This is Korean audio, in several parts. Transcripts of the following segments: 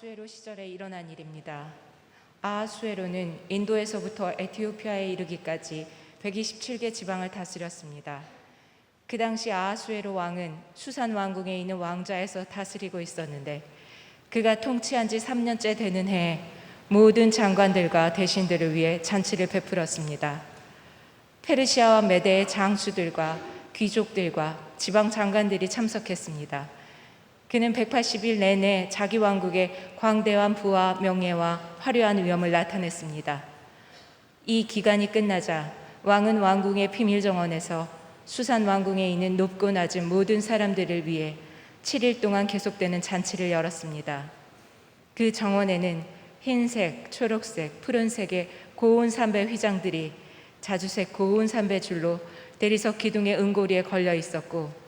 아하수에로 시절에 일어난 일입니다. 아하수에로는 인도에서부터 에티오피아에 이르기까지 127개 지방을 다스렸습니다. 그 당시 아하수에로 왕은 수산 왕궁에 있는 왕좌에서 다스리고 있었는데 그가 통치한 지 3년째 되는 해에 모든 장관들과 대신들을 위해 잔치를 베풀었습니다. 페르시아와 메대의 장수들과 귀족들과 지방 장관들이 참석했습니다. 그는 180일 내내 자기 왕국의 광대한 부와 명예와 화려한 위엄을 나타냈습니다. 이 기간이 끝나자 왕은 왕궁의 비밀 정원에서 수산 왕궁에 있는 높고 낮은 모든 사람들을 위해 7일 동안 계속되는 잔치를 열었습니다. 그 정원에는 흰색, 초록색, 푸른색의 고운 삼배 휘장들이 자주색 고운 삼배 줄로 대리석 기둥의 은고리에 걸려 있었고,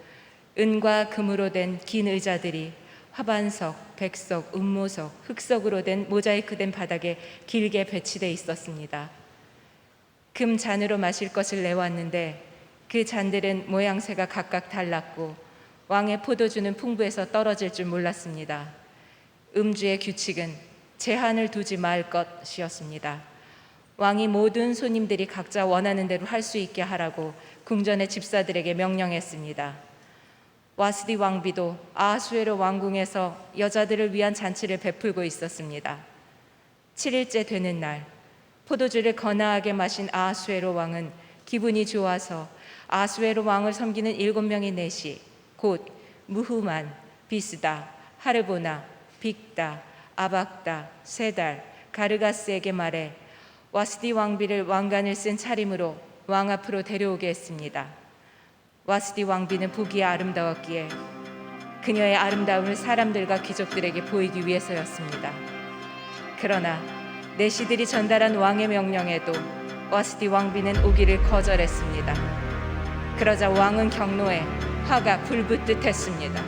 은과 금으로 된 긴 의자들이 화반석, 백석, 운모석, 흑석으로 된 모자이크된 바닥에 길게 배치돼 있었습니다. 금 잔으로 마실 것을 내왔는데 그 잔들은 모양새가 각각 달랐고 왕의 포도주는 풍부해서 떨어질 줄 몰랐습니다. 음주의 규칙은 제한을 두지 말 것이었습니다. 왕이 모든 손님들이 각자 원하는 대로 할 수 있게 하라고 궁전의 집사들에게 명령했습니다. 와스디 왕비도 아하수에로 왕궁에서 여자들을 위한 잔치를 베풀고 있었습니다. 7일째 되는 날, 포도주를 거나하게 마신 아하수에로 왕은 기분이 좋아서 아하수에로 왕을 섬기는 7명의 내시, 곧 무후만, 비스다, 하르보나, 빅다, 아박다, 세달, 가르가스에게 말해 와스디 왕비를 왕관을 쓴 차림으로 왕 앞으로 데려오게 했습니다. 와스디 왕비는 보기에 아름다웠기에 그녀의 아름다움을 사람들과 귀족들에게 보이기 위해서였습니다. 그러나 내시들이 전달한 왕의 명령에도 와스디 왕비는 오기를 거절했습니다. 그러자 왕은 경로에 화가 불붙듯 했습니다.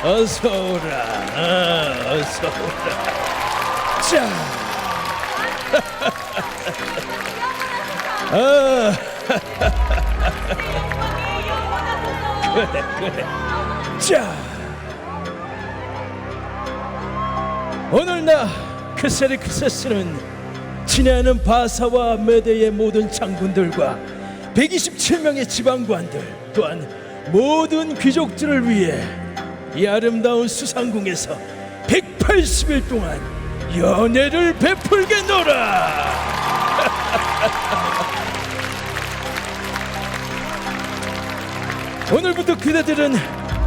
어서 오라, 어서 오라. 자, 그래. 자, 오늘 나 크세르크세스는 친애하는 바사와 메대의 모든 장군들과 127명의 지방관들 또한 모든 귀족들을 위해 이 아름다운 수상궁에서 180일 동안 연애를 베풀겠노라. 오늘부터 그대들은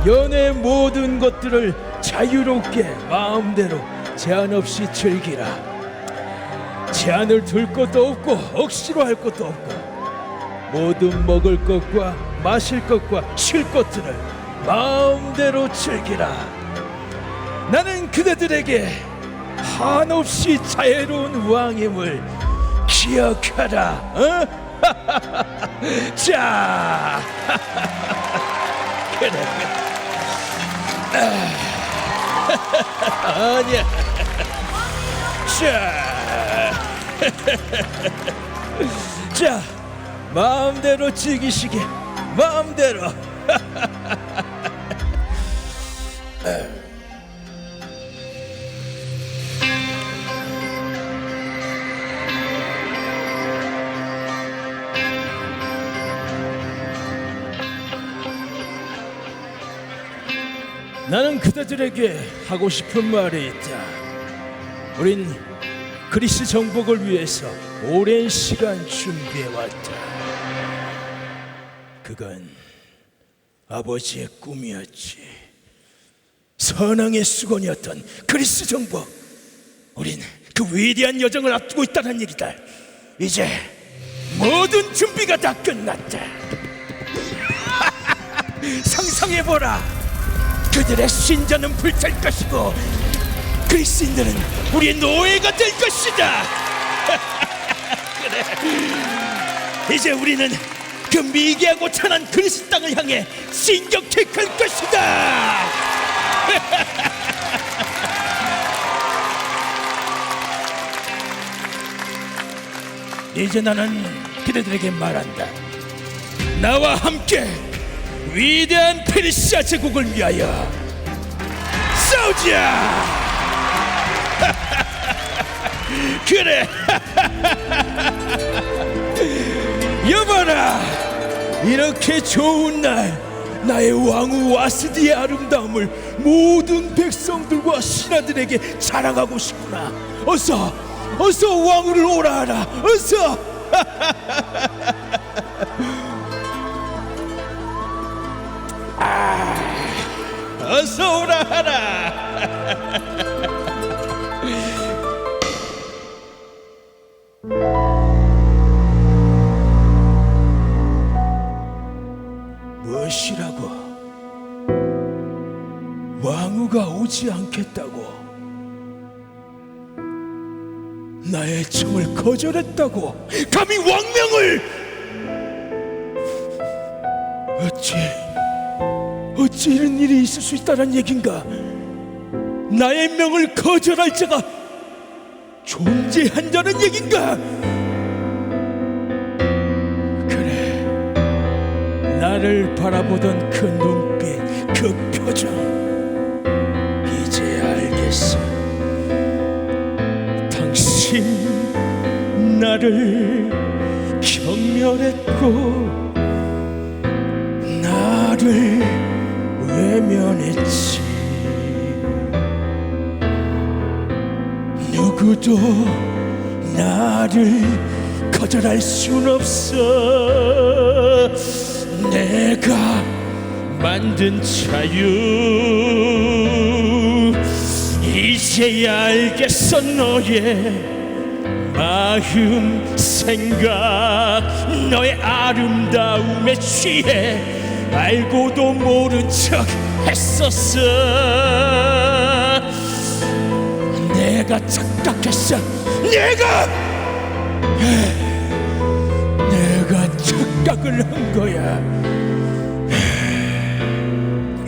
연애의 모든 것들을 자유롭게 마음대로 제한 없이 즐기라. 제한을 둘 것도 없고 억지로 할 것도 없고 모든 먹을 것과 마실 것과 쉴 것들을 마음대로 즐기라. 나는 그대들에게 한없이 자애로운 왕임을 기억하라. 자, 그래. 아니야. 자, 마음대로 즐기시게. 마음대로. 나는 그대들에게 하고 싶은 말이 있다. 우린 그리스 정복을 위해서 오랜 시간 준비해왔다. 그건 아버지의 꿈이었지. 선왕의 수건이었던 그리스 정복. 우린 그 위대한 여정을 앞두고 있다는 얘기다. 이제 모든 준비가 다 끝났다. 상상해보라. 그들의 신전은 불탈 것이고 그리스인들은 우리의 노예가 될 것이다. 그래. 이제 우리는 그 미개하고 찬한 그리스 땅을 향해 진격해 갈 것이다. 이제 나는 그대들에게 말한다. 나와 함께 위대한 페르시아 제국을 위하여 싸우자. 그래. 여봐라, 이렇게 좋은 날 나의 왕후 와스디의 아름다움을 모든 백성들과 신하들에게 자랑하고 싶구나. 어서 왕후를 오라 하라. 어서. 어서 오라 하라. 무엇이라고? 왕후가 오지 않겠다고? 나의 청을 거절했다고? 감히 왕명을! 어찌 이런 일이 있을 수 있다는 얘긴가? 나의 명을 거절할 자가 존재한다는 얘긴가? 그래, 나를 바라보던 그 눈빛, 그 표정, 이제 알겠어. 당신 나를 경멸했고 나를 외면했지. 누구도 나를 거절할 순 없어. 내가 만든 자유, 이제야 알겠어. 너의 마음 생각, 너의 아름다움에 취해 알고도 모른 척 했었어. 내가 착각했어. 내가 착각을 한 거야.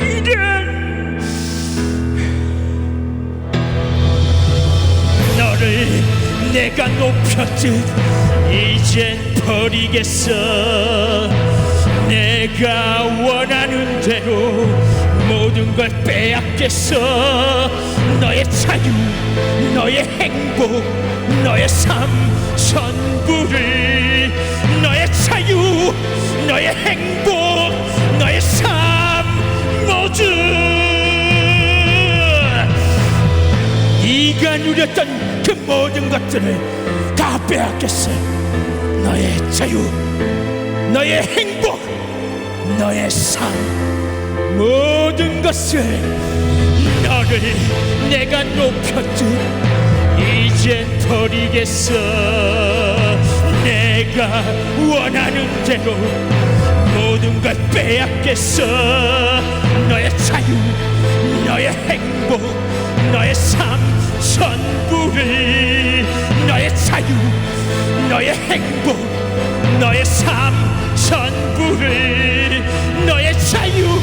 이런 너를 내가 높였지 이젠 버리겠어. 내가 원하는 대로 모든 걸 빼앗겠어. 너의 자유, 너의 행복, 너의 삶 전부를. 너의 자유, 너의 행복, 너의 삶 모두 네가 누렸던 그 모든 것들을 다 빼앗겠어. 너의 자유, 너의 행복, 너의 삶 모든 것을. 너를 내가 높였지 이제 버리겠어. 내가 원하는 대로 모든 걸 빼앗겠어. 너의 자유, 너의 행복, 너의 삶 전부를. 너의 자유, 너의 행복, 너의 삶 전부를. 너의 자유,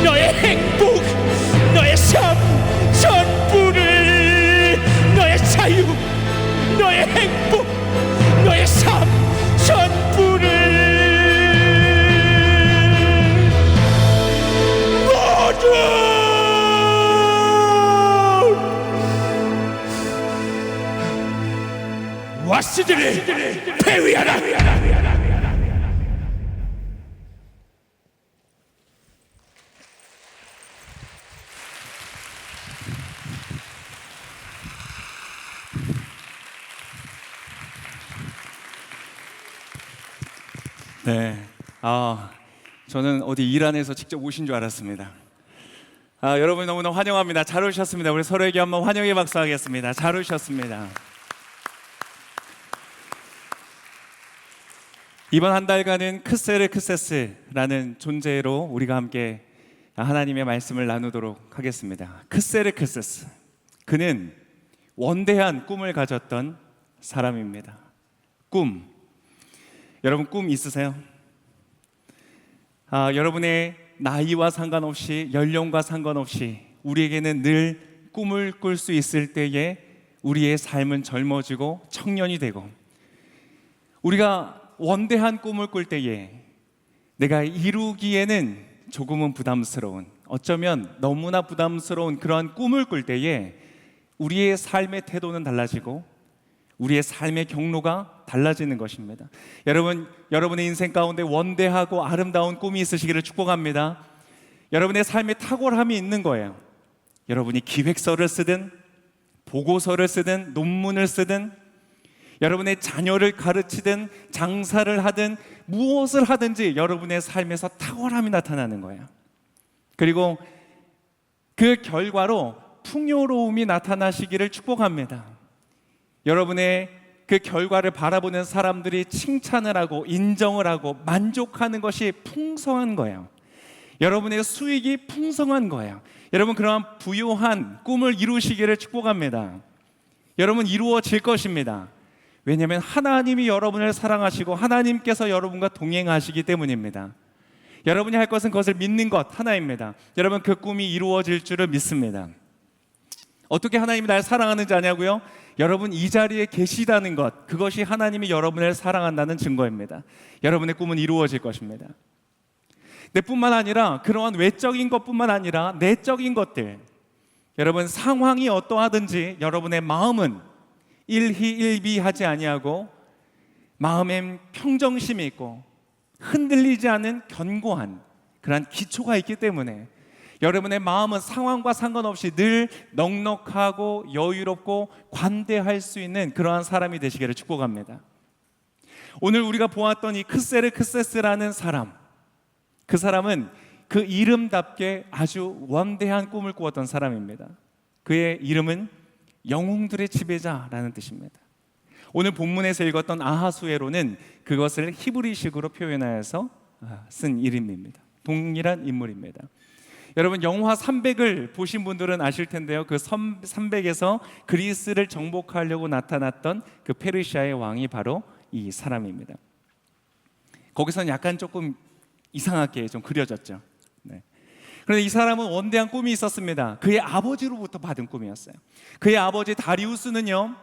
너의 행복, 너의 삶 전부를. 너의 자유, 너의 행복, 너의 삶 전부를 모두 와스디를 폐위하라. 네, 저는 어디 이란에서 직접 오신 줄 알았습니다. 여러분 너무나 환영합니다. 잘 오셨습니다. 우리 서로에게 한번 환영의 박수 하겠습니다. 잘 오셨습니다. 이번 한 달간은 크세르크세스라는 존재로 우리가 함께 하나님의 말씀을 나누도록 하겠습니다. 크세르크세스, 그는 원대한 꿈을 가졌던 사람입니다. 꿈, 여러분 꿈 있으세요? 여러분의 나이와 상관없이, 연령과 상관없이 우리에게는 늘 꿈을 꿀 수 있을 때에 우리의 삶은 젊어지고 청년이 되고, 우리가 원대한 꿈을 꿀 때에 내가 이루기에는 조금은 부담스러운, 어쩌면 너무나 부담스러운 그러한 꿈을 꿀 때에 우리의 삶의 태도는 달라지고 우리의 삶의 경로가 달라지는 것입니다. 여러분의 인생 가운데 원대하고 아름다운 꿈이 있으시기를 축복합니다. 여러분의 삶에 탁월함이 있는 거예요. 여러분이 기획서를 쓰든 보고서를 쓰든 논문을 쓰든 여러분의 자녀를 가르치든 장사를 하든 무엇을 하든지 여러분의 삶에서 탁월함이 나타나는 거예요. 그리고 그 결과로 풍요로움이 나타나시기를 축복합니다. 여러분의 그 결과를 바라보는 사람들이 칭찬을 하고 인정을 하고 만족하는 것이 풍성한 거예요. 여러분의 수익이 풍성한 거예요. 여러분 그러한 부유한 꿈을 이루시기를 축복합니다. 여러분 이루어질 것입니다. 왜냐하면 하나님이 여러분을 사랑하시고 하나님께서 여러분과 동행하시기 때문입니다. 여러분이 할 것은 그것을 믿는 것 하나입니다. 여러분 그 꿈이 이루어질 줄을 믿습니다. 어떻게 하나님이 날 사랑하는지 아냐고요? 여러분 이 자리에 계시다는 것, 그것이 하나님이 여러분을 사랑한다는 증거입니다. 여러분의 꿈은 이루어질 것입니다. 뿐만 아니라 그러한 외적인 것뿐만 아니라 내적인 것들, 여러분 상황이 어떠하든지 여러분의 마음은 일희일비하지 아니하고 마음엔 평정심이 있고 흔들리지 않은 견고한 그러한 기초가 있기 때문에 여러분의 마음은 상황과 상관없이 늘 넉넉하고 여유롭고 관대할 수 있는 그러한 사람이 되시기를 축복합니다. 오늘 우리가 보았던 이 크세르크세스라는 사람, 그 사람은 그 이름답게 아주 원대한 꿈을 꾸었던 사람입니다. 그의 이름은 영웅들의 지배자라는 뜻입니다. 오늘 본문에서 읽었던 아하수에로는 그것을 히브리식으로 표현하여서 쓴 이름입니다. 동일한 인물입니다. 여러분 영화 300을 보신 분들은 아실 텐데요. 그 300에서 그리스를 정복하려고 나타났던 그 페르시아의 왕이 바로 이 사람입니다. 거기서는 약간 조금 이상하게 좀 그려졌죠. 네. 그런데 이 사람은 원대한 꿈이 있었습니다. 그의 아버지로부터 받은 꿈이었어요. 그의 아버지 다리우스는요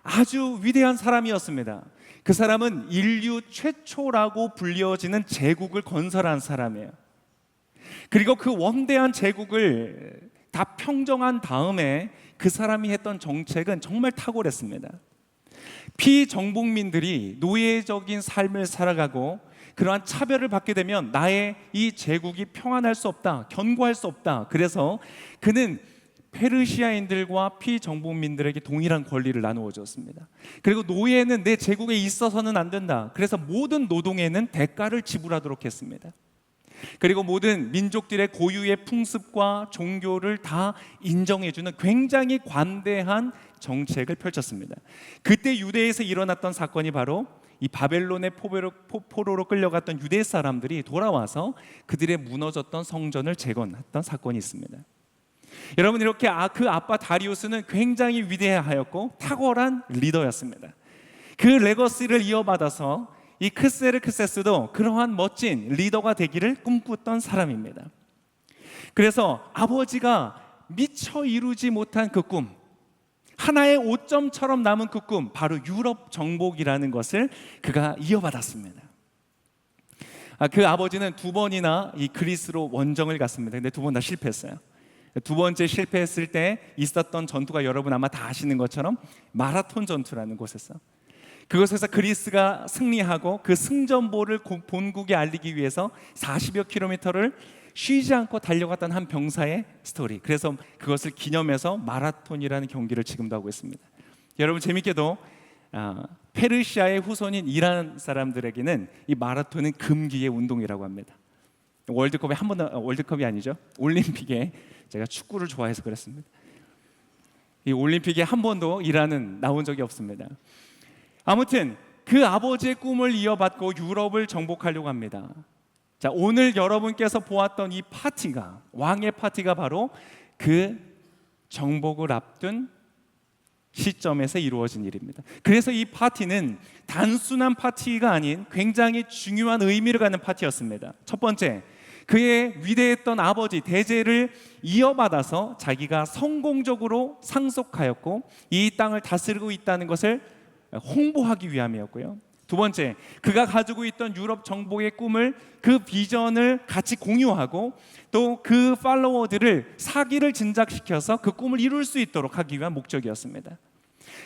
아주 위대한 사람이었습니다. 그 사람은 인류 최초라고 불려지는 제국을 건설한 사람이에요. 그리고 그 원대한 제국을 다 평정한 다음에 그 사람이 했던 정책은 정말 탁월했습니다. 피정복민들이 노예적인 삶을 살아가고 그러한 차별을 받게 되면 나의 이 제국이 평안할 수 없다, 견고할 수 없다. 그래서 그는 페르시아인들과 피정복민들에게 동일한 권리를 나누어 줬습니다. 그리고 노예는 내 제국에 있어서는 안 된다. 그래서 모든 노동에는 대가를 지불하도록 했습니다. 그리고 모든 민족들의 고유의 풍습과 종교를 다 인정해주는 굉장히 관대한 정책을 펼쳤습니다. 그때 유대에서 일어났던 사건이 바로 이 바벨론의 포로로 끌려갔던 유대 사람들이 돌아와서 그들의 무너졌던 성전을 재건했던 사건이 있습니다. 여러분 이렇게 그 아빠 다리우스는 굉장히 위대하였고 탁월한 리더였습니다. 그 레거시를 이어받아서 이 크세르크세스도 그러한 멋진 리더가 되기를 꿈꿨던 사람입니다. 그래서 아버지가 미처 이루지 못한 그 꿈, 하나의 오점처럼 남은 그 꿈, 바로 유럽 정복이라는 것을 그가 이어받았습니다. 그 아버지는 두 번이나 이 그리스로 원정을 갔습니다. 근데 두 번 다 실패했어요. 두 번째 실패했을 때 있었던 전투가 여러분 아마 다 아시는 것처럼 마라톤 전투라는 곳에서, 그곳에서 그리스가 승리하고 그 승전보를 본국에 알리기 위해서 40여 킬로미터를 쉬지 않고 달려갔던 한 병사의 스토리. 그래서 그것을 기념해서 마라톤이라는 경기를 지금도 하고 있습니다. 여러분 재밌게도 페르시아의 후손인 이란 사람들에게는 이 마라톤은 금기의 운동이라고 합니다. 월드컵에 한 번도 월드컵이 아니죠. 올림픽에 제가 축구를 좋아해서 그렇습니다. 이 올림픽에 한 번도 이란은 나온 적이 없습니다. 아무튼 그 아버지의 꿈을 이어받고 유럽을 정복하려고 합니다. 자, 오늘 여러분께서 보았던 이 파티가, 왕의 파티가 바로 그 정복을 앞둔 시점에서 이루어진 일입니다. 그래서 이 파티는 단순한 파티가 아닌 굉장히 중요한 의미를 갖는 파티였습니다. 첫 번째, 그의 위대했던 아버지 대제를 이어받아서 자기가 성공적으로 상속하였고 이 땅을 다스리고 있다는 것을 홍보하기 위함이었고요. 두 번째, 그가 가지고 있던 유럽 정복의 꿈을, 그 비전을 같이 공유하고 또 그 팔로워들을 사기를 진작시켜서 그 꿈을 이룰 수 있도록 하기 위한 목적이었습니다.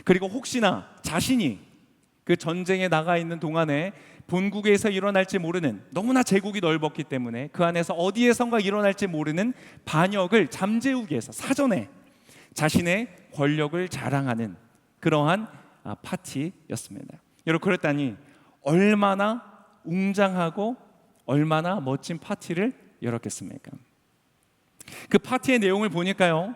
그리고 혹시나 자신이 그 전쟁에 나가 있는 동안에 본국에서 일어날지 모르는, 너무나 제국이 넓었기 때문에 그 안에서 어디에선가 일어날지 모르는 반역을 잠재우기 위해서 사전에 자신의 권력을 자랑하는 그러한 파티였습니다. 여러분, 그랬다니 얼마나 웅장하고 얼마나 멋진 파티를 열었겠습니까? 그 파티의 내용을 보니까요,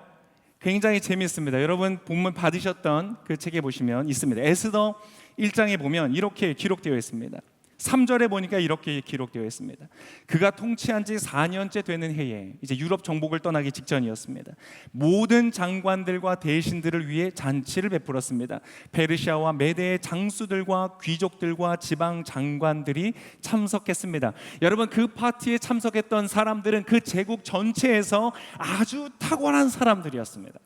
굉장히 재미있습니다. 여러분 본문 받으셨던 그 책에 보시면 있습니다. 에스더 1장에 보면 이렇게 기록되어 있습니다. 3절에 보니까 이렇게 기록되어 있습니다. 그가 통치한 지 4년째 되는 해에, 이제 유럽 정복을 떠나기 직전이었습니다. 모든 장관들과 대신들을 위해 잔치를 베풀었습니다. 페르시아와 메대의 장수들과 귀족들과 지방 장관들이 참석했습니다. 여러분, 그 파티에 참석했던 사람들은 그 제국 전체에서 아주 탁월한 사람들이었습니다.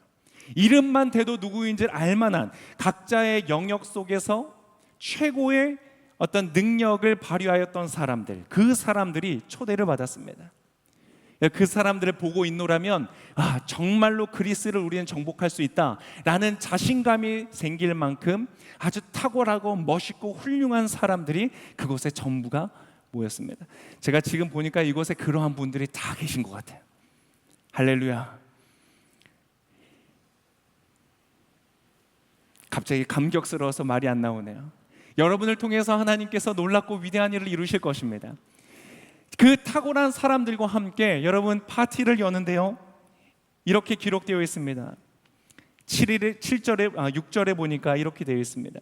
이름만 대도 누구인지를 알만한, 각자의 영역 속에서 최고의 어떤 능력을 발휘하였던 사람들, 그 사람들이 초대를 받았습니다. 그 사람들을 보고 있노라면 정말로 그리스를 우리는 정복할 수 있다라는 자신감이 생길 만큼 아주 탁월하고 멋있고 훌륭한 사람들이 그곳에 전부가 모였습니다. 제가 지금 보니까 이곳에 그러한 분들이 다 계신 것 같아요. 할렐루야. 갑자기 감격스러워서 말이 안 나오네요. 여러분을 통해서 하나님께서 놀랍고 위대한 일을 이루실 것입니다. 그 탁월한 사람들과 함께 여러분 파티를 여는데요, 이렇게 기록되어 있습니다. 6절에 보니까 이렇게 되어 있습니다.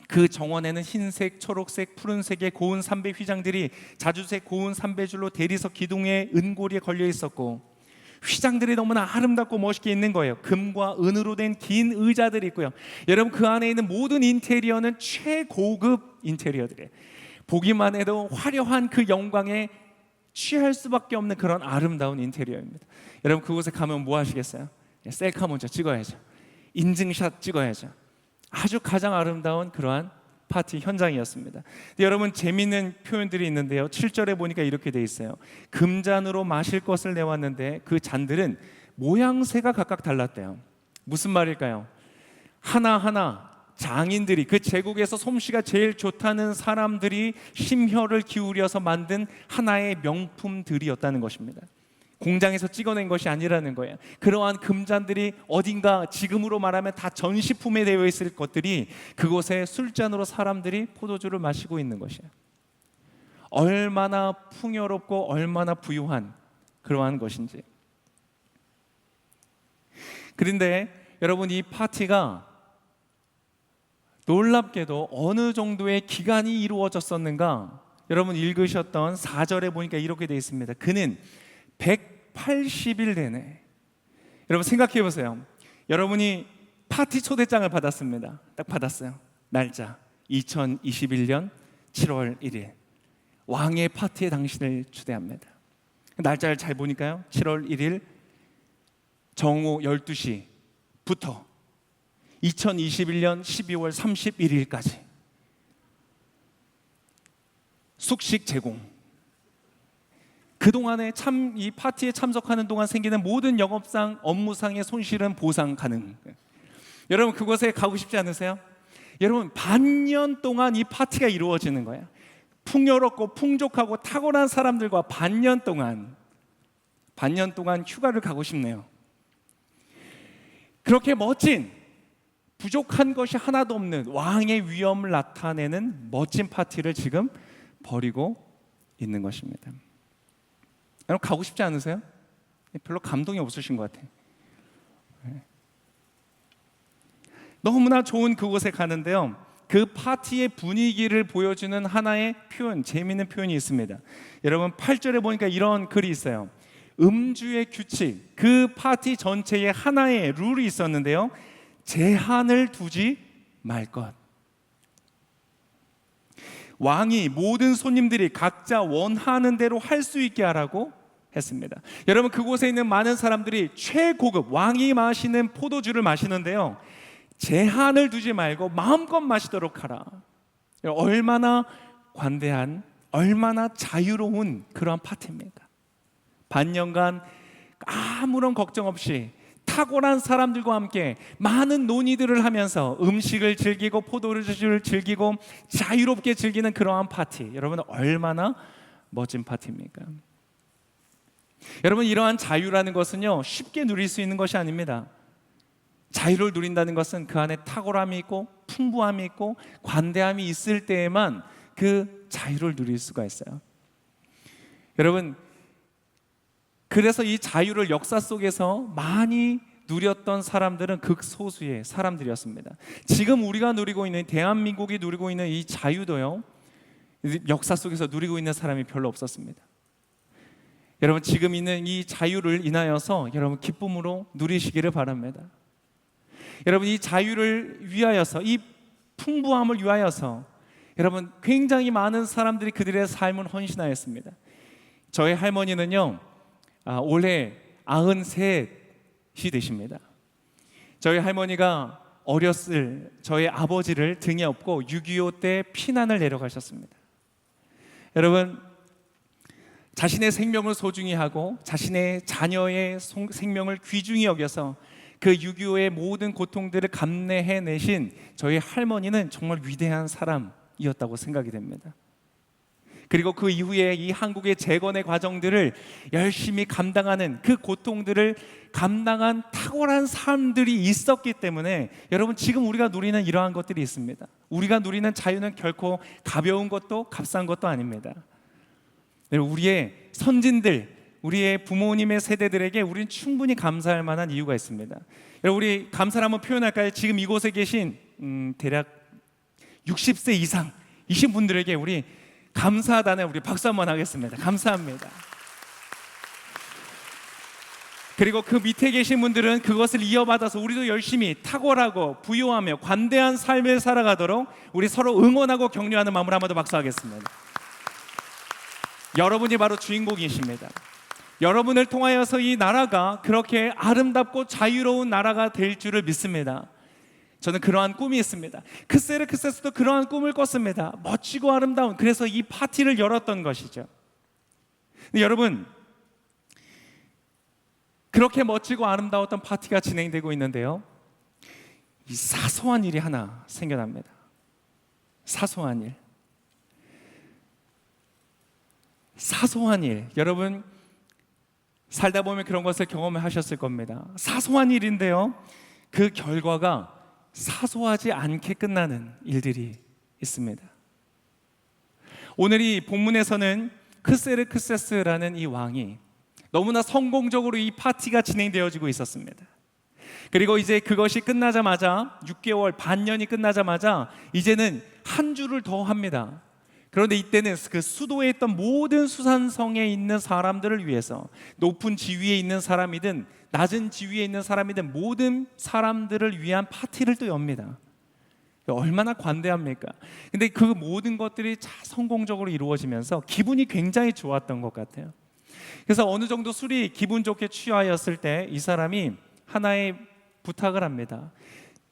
그 정원에는 흰색, 초록색, 푸른색의 고운 삼배 휘장들이 자주색 고운 삼배줄로 대리석 기둥의 은고리에 걸려 있었고, 휘장들이 너무나 아름답고 멋있게 있는 거예요. 금과 은으로 된 긴 의자들이 있고요. 여러분, 그 안에 있는 모든 인테리어는 최고급 인테리어들이에요. 보기만 해도 화려한 그 영광에 취할 수밖에 없는 그런 아름다운 인테리어입니다. 여러분, 그곳에 가면 뭐 하시겠어요? 셀카 먼저 찍어야죠. 인증샷 찍어야죠. 아주 가장 아름다운 그러한 파티 현장이었습니다. 여러분, 재미있는 표현들이 있는데요, 7절에 보니까 이렇게 돼 있어요. 금잔으로 마실 것을 내왔는데 그 잔들은 모양새가 각각 달랐대요. 무슨 말일까요? 하나하나 장인들이, 그 제국에서 솜씨가 제일 좋다는 사람들이 심혈을 기울여서 만든 하나의 명품들이었다는 것입니다. 공장에서 찍어낸 것이 아니라는 거예요. 그러한 금잔들이 어딘가, 지금으로 말하면 다 전시품에 되어 있을 것들이 그곳에 술잔으로 사람들이 포도주를 마시고 있는 것이에요. 얼마나 풍요롭고 얼마나 부유한 그러한 것인지. 그런데 여러분, 이 파티가 놀랍게도 어느 정도의 기간이 이루어졌었는가? 여러분 읽으셨던 4절에 보니까 이렇게 되어 있습니다. 그는 180일 내내, 여러분 생각해 보세요. 여러분이 파티 초대장을 받았습니다. 딱 받았어요. 날짜 2021년 7월 1일 왕의 파티에 당신을 초대합니다. 날짜를 잘 보니까요, 7월 1일 정오 12시부터 2021년 12월 31일까지 숙식 제공. 그동안에 이 파티에 참석하는 동안 생기는 모든 영업상, 업무상의 손실은 보상 가능. 여러분, 그곳에 가고 싶지 않으세요? 여러분, 반년 동안 이 파티가 이루어지는 거예요. 풍요롭고 풍족하고 탁월한 사람들과 반년 동안 휴가를 가고 싶네요. 그렇게 멋진, 부족한 것이 하나도 없는 왕의 위엄을 나타내는 멋진 파티를 지금 벌이고 있는 것입니다. 여러분 가고 싶지 않으세요? 별로 감동이 없으신 것 같아요. 너무나 좋은 그곳에 가는데요, 그 파티의 분위기를 보여주는 하나의 표현, 재미있는 표현이 있습니다. 여러분 8절에 보니까 이런 글이 있어요. 음주의 규칙, 그 파티 전체에 하나의 룰이 있었는데요, 제한을 두지 말 것. 왕이 모든 손님들이 각자 원하는 대로 할 수 있게 하라고 했습니다. 여러분 그곳에 있는 많은 사람들이 최고급 왕이 마시는 포도주를 마시는데요, 제한을 두지 말고 마음껏 마시도록 하라. 얼마나 관대한, 얼마나 자유로운 그러한 파티입니까? 반년간 아무런 걱정 없이 탁월한 사람들과 함께 많은 논의들을 하면서 음식을 즐기고 포도주를 즐기고 자유롭게 즐기는 그러한 파티, 여러분 얼마나 멋진 파티입니까? 여러분 이러한 자유라는 것은요, 쉽게 누릴 수 있는 것이 아닙니다. 자유를 누린다는 것은 그 안에 탁월함이 있고 풍부함이 있고 관대함이 있을 때에만 그 자유를 누릴 수가 있어요. 여러분 그래서 이 자유를 역사 속에서 많이 누렸던 사람들은 극소수의 사람들이었습니다. 지금 우리가 누리고 있는, 대한민국이 누리고 있는 이 자유도요, 역사 속에서 누리고 있는 사람이 별로 없었습니다. 여러분 지금 있는 이 자유를 인하여서 여러분 기쁨으로 누리시기를 바랍니다. 여러분 이 자유를 위하여서, 이 풍부함을 위하여서 여러분 굉장히 많은 사람들이 그들의 삶을 헌신하였습니다. 저희 할머니는요, 올해 93이 되십니다. 저희 할머니가 어렸을 저희 아버지를 등에 업고 6.25 때 피난을 내려가셨습니다. 여러분 자신의 생명을 소중히 하고 자신의 자녀의 생명을 귀중히 여겨서 그 6.25의 모든 고통들을 감내해내신 저희 할머니는 정말 위대한 사람이었다고 생각이 됩니다. 그리고 그 이후에 이 한국의 재건의 과정들을 열심히 감당하는, 그 고통들을 감당한 탁월한 사람들이 있었기 때문에 여러분 지금 우리가 누리는 이러한 것들이 있습니다. 우리가 누리는 자유는 결코 가벼운 것도 값싼 것도 아닙니다. 우리의 선진들, 우리의 부모님의 세대들에게 우리는 충분히 감사할 만한 이유가 있습니다. 여러분 우리 감사를 한번 표현할까요? 지금 이곳에 계신 대략 60세 이상이신 분들에게 우리 감사하다는 우리 박수 한번 하겠습니다. 감사합니다. 그리고 그 밑에 계신 분들은 그것을 이어받아서 우리도 열심히 탁월하고 부유하며 관대한 삶을 살아가도록 우리 서로 응원하고 격려하는 마음으로 한번 더 박수하겠습니다. 여러분이 바로 주인공이십니다. 여러분을 통하여서 이 나라가 그렇게 아름답고 자유로운 나라가 될 줄을 믿습니다. 저는 그러한 꿈이 있습니다. 크세르크세스도 그러한 꿈을 꿨습니다. 멋지고 아름다운, 그래서 이 파티를 열었던 것이죠. 근데 여러분 그렇게 멋지고 아름다웠던 파티가 진행되고 있는데요, 이 사소한 일이 하나 생겨납니다. 사소한 일. 사소한 일. 여러분 살다 보면 그런 것을 경험하셨을 겁니다. 사소한 일인데요, 그 결과가 사소하지 않게 끝나는 일들이 있습니다. 오늘 이 본문에서는 크세르크세스라는 이 왕이 너무나 성공적으로 이 파티가 진행되어지고 있었습니다. 그리고 이제 그것이 끝나자마자 6개월, 반년이 끝나자마자 이제는 한 주를 더 합니다. 그런데 이때는 그 수도에 있던 모든 수산성에 있는 사람들을 위해서, 높은 지위에 있는 사람이든 낮은 지위에 있는 사람이든 모든 사람들을 위한 파티를 또 엽니다. 얼마나 관대합니까? 근데 그 모든 것들이 성공적으로 이루어지면서 기분이 굉장히 좋았던 것 같아요. 그래서 어느 정도 술이 기분 좋게 취하였을 때 이 사람이 하나의 부탁을 합니다.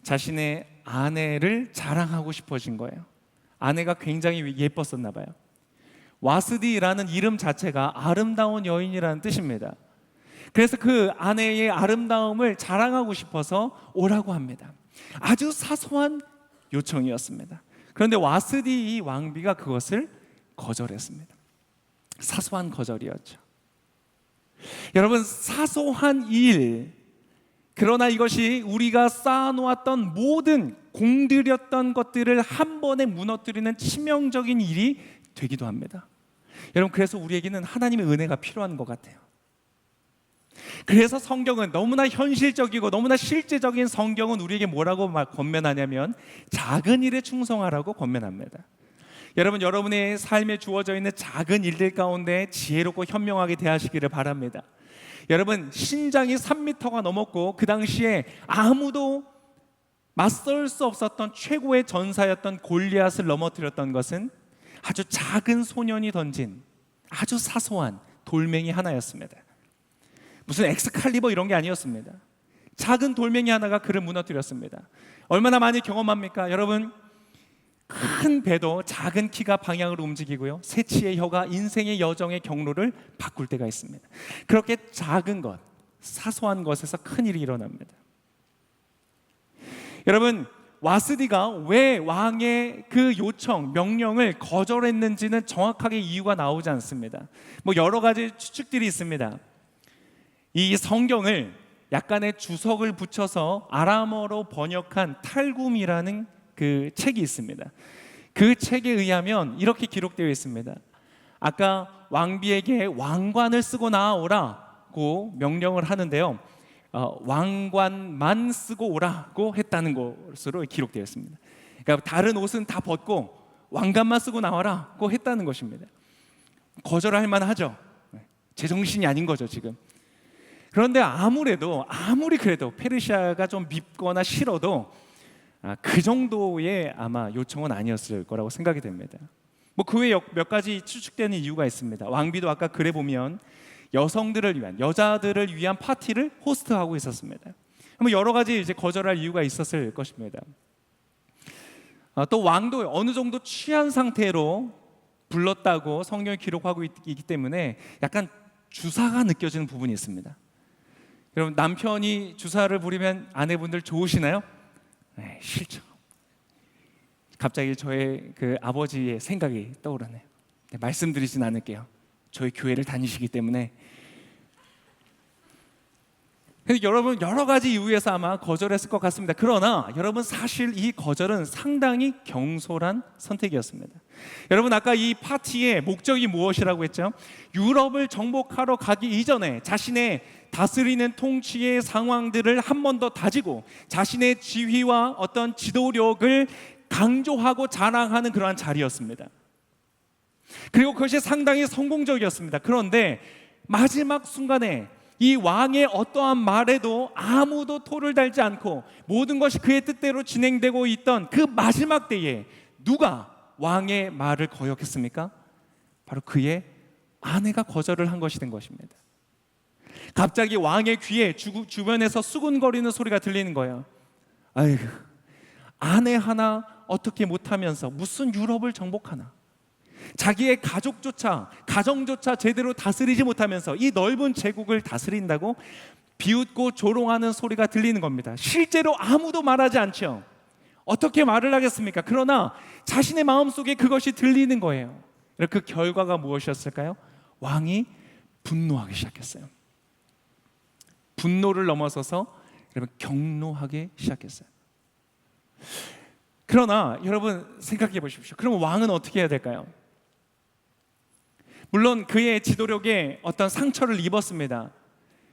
자신의 아내를 자랑하고 싶어진 거예요. 아내가 굉장히 예뻤었나 봐요. 와스디라는 이름 자체가 아름다운 여인이라는 뜻입니다. 그래서 그 아내의 아름다움을 자랑하고 싶어서 오라고 합니다. 아주 사소한 요청이었습니다. 그런데 와스디 이 왕비가 그것을 거절했습니다. 사소한 거절이었죠. 여러분 사소한 일, 그러나 이것이 우리가 쌓아놓았던 모든 공들였던 것들을 한 번에 무너뜨리는 치명적인 일이 되기도 합니다. 여러분, 그래서 우리에게는 하나님의 은혜가 필요한 것 같아요. 그래서 성경은 너무나 현실적이고 너무나 실제적인 성경은 우리에게 뭐라고 권면하냐면 작은 일에 충성하라고 권면합니다. 여러분, 여러분의 삶에 주어져 있는 작은 일들 가운데 지혜롭고 현명하게 대하시기를 바랍니다. 여러분, 신장이 3m가 넘었고 그 당시에 아무도 맞설 수 없었던 최고의 전사였던 골리앗을 넘어뜨렸던 것은 아주 작은 소년이 던진 아주 사소한 돌멩이 하나였습니다. 무슨 엑스칼리버 이런 게 아니었습니다. 작은 돌멩이 하나가 그를 무너뜨렸습니다. 얼마나 많이 경험합니까? 여러분, 큰 배도 작은 키가 방향을 움직이고요, 새치의 혀가 인생의 여정의 경로를 바꿀 때가 있습니다. 그렇게 작은 것, 사소한 것에서 큰 일이 일어납니다. 여러분, 와스디가 왜 왕의 그 요청, 명령을 거절했는지는 정확하게 이유가 나오지 않습니다. 여러 가지 추측들이 있습니다. 이 성경을 약간의 주석을 붙여서 아람어로 번역한 탈굼이라는 그 책이 있습니다. 그 책에 의하면 이렇게 기록되어 있습니다. 아까 왕비에게 왕관을 쓰고 나오라고 명령을 하는데요, 왕관만 쓰고 오라고 했다는 것으로 기록되어 있습니다. 그러니까 다른 옷은 다 벗고 왕관만 쓰고 나와라고 했다는 것입니다. 거절할 만하죠. 제정신이 아닌 거죠 지금. 그런데 아무리 그래도 페르시아가 좀 밉거나 싫어도 그 정도의 아마 요청은 아니었을 거라고 생각이 됩니다. 그 외에 몇 가지 추측되는 이유가 있습니다. 왕비도 아까 글에 보면 여성들을 위한, 여자들을 위한 파티를 호스트하고 있었습니다. 여러 가지 이제 거절할 이유가 있었을 것입니다. 또 왕도 어느 정도 취한 상태로 불렀다고 성경이 기록하고 있기 때문에 약간 주사가 느껴지는 부분이 있습니다. 여러분, 남편이 주사를 부리면 아내분들 좋으시나요? 네, 싫죠. 갑자기 저의 그 아버지의 생각이 떠오르네요. 네, 말씀드리진 않을게요. 저희 교회를 다니시기 때문에. 근데 여러분, 여러 가지 이유에서 아마 거절했을 것 같습니다. 그러나 여러분, 사실 이 거절은 상당히 경솔한 선택이었습니다. 여러분, 아까 이 파티의 목적이 무엇이라고 했죠? 유럽을 정복하러 가기 이전에 자신의 다스리는 통치의 상황들을 한 번 더 다지고 자신의 지휘와 어떤 지도력을 강조하고 자랑하는 그러한 자리였습니다. 그리고 그것이 상당히 성공적이었습니다. 그런데 마지막 순간에 이 왕의 어떠한 말에도 아무도 토를 달지 않고 모든 것이 그의 뜻대로 진행되고 있던 그 마지막 때에 누가 왕의 말을 거역했습니까? 바로 그의 아내가 거절을 한 것이 된 것입니다. 갑자기 왕의 귀에 주변에서 수군거리는 소리가 들리는 거예요. 아이고, 아내 하나 어떻게 못하면서 무슨 유럽을 정복하나, 자기의 가정조차 제대로 다스리지 못하면서 이 넓은 제국을 다스린다고 비웃고 조롱하는 소리가 들리는 겁니다. 실제로 아무도 말하지 않죠. 어떻게 말을 하겠습니까? 그러나 자신의 마음속에 그것이 들리는 거예요. 그 결과가 무엇이었을까요? 왕이 분노하기 시작했어요. 분노를 넘어서서 여러분, 경노하기 시작했어요. 그러나 여러분, 생각해 보십시오. 그러면 왕은 어떻게 해야 될까요? 물론 그의 지도력에 어떤 상처를 입었습니다.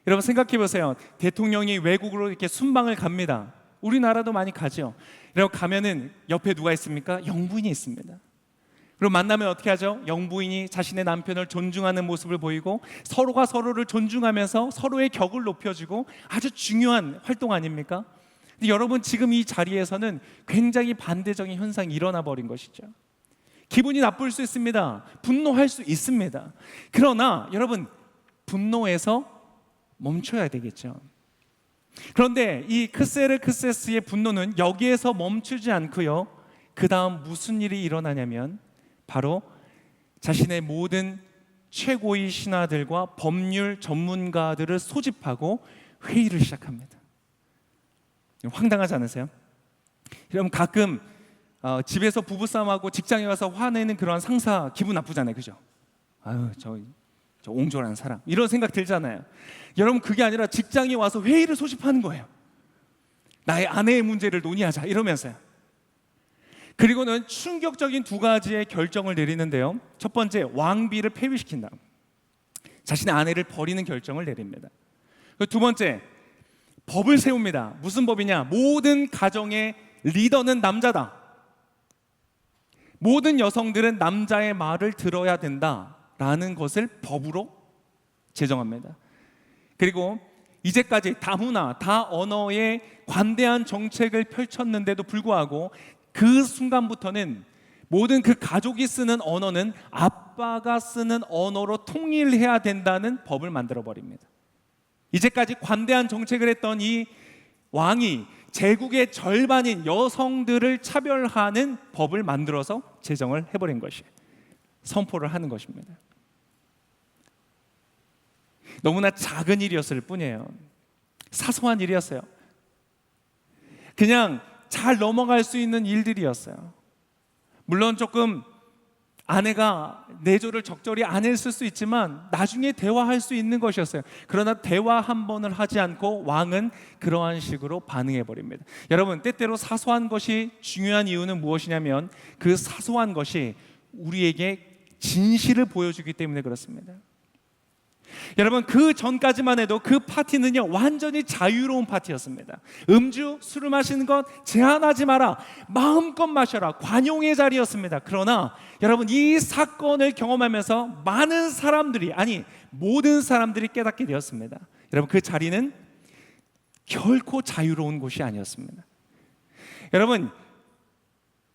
여러분, 생각해 보세요. 대통령이 외국으로 이렇게 순방을 갑니다. 우리나라도 많이 가죠. 여러분, 가면은 옆에 누가 있습니까? 영부인이 있습니다. 그리고 만나면 어떻게 하죠? 영부인이 자신의 남편을 존중하는 모습을 보이고 서로가 서로를 존중하면서 서로의 격을 높여주고 아주 중요한 활동 아닙니까? 근데 여러분, 지금 이 자리에서는 굉장히 반대적인 현상이 일어나 버린 것이죠. 기분이 나쁠 수 있습니다. 분노할 수 있습니다. 그러나 여러분, 분노에서 멈춰야 되겠죠. 그런데 이 크세르크세스의 분노는 여기에서 멈추지 않고요, 그 다음 무슨 일이 일어나냐면 바로 자신의 모든 최고의 신하들과 법률 전문가들을 소집하고 회의를 시작합니다. 황당하지 않으세요? 여러분, 가끔 집에서 부부싸움하고 직장에 가서 화내는 그런 상사 기분 나쁘잖아요, 그죠? 아유, 저 옹졸한 사람, 이런 생각 들잖아요. 여러분, 그게 아니라 직장에 와서 회의를 소집하는 거예요. 나의 아내의 문제를 논의하자 이러면서요. 그리고는 충격적인 두 가지의 결정을 내리는데요. 첫 번째, 왕비를 폐위시킨다. 자신의 아내를 버리는 결정을 내립니다. 그리고 두 번째, 법을 세웁니다. 무슨 법이냐? 모든 가정의 리더는 남자다. 모든 여성들은 남자의 말을 들어야 된다라는 것을 법으로 제정합니다. 그리고 이제까지 다문화, 다언어의 관대한 정책을 펼쳤는데도 불구하고 그 순간부터는 모든 그 가족이 쓰는 언어는 아빠가 쓰는 언어로 통일해야 된다는 법을 만들어 버립니다. 이제까지 관대한 정책을 했던 이 왕이 제국의 절반인 여성들을 차별하는 법을 만들어서 제정을 해버린 것이, 선포를 하는 것입니다. 너무나 작은 일이었을 뿐이에요. 사소한 일이었어요. 그냥 잘 넘어갈 수 있는 일들이었어요. 물론 조금 아내가 내조를 적절히 안 했을 수 있지만 나중에 대화할 수 있는 것이었어요. 그러나 대화 한 번을 하지 않고 왕은 그러한 식으로 반응해 버립니다. 여러분, 때때로 사소한 것이 중요한 이유는 무엇이냐면 그 사소한 것이 우리에게 진실을 보여주기 때문에 그렇습니다. 여러분, 그 전까지만 해도 그 파티는요 완전히 자유로운 파티였습니다. 음주, 술을 마시는 것 제한하지 마라, 마음껏 마셔라, 관용의 자리였습니다. 그러나 여러분, 이 사건을 경험하면서 많은 사람들이, 아니 모든 사람들이 깨닫게 되었습니다. 여러분, 그 자리는 결코 자유로운 곳이 아니었습니다. 여러분,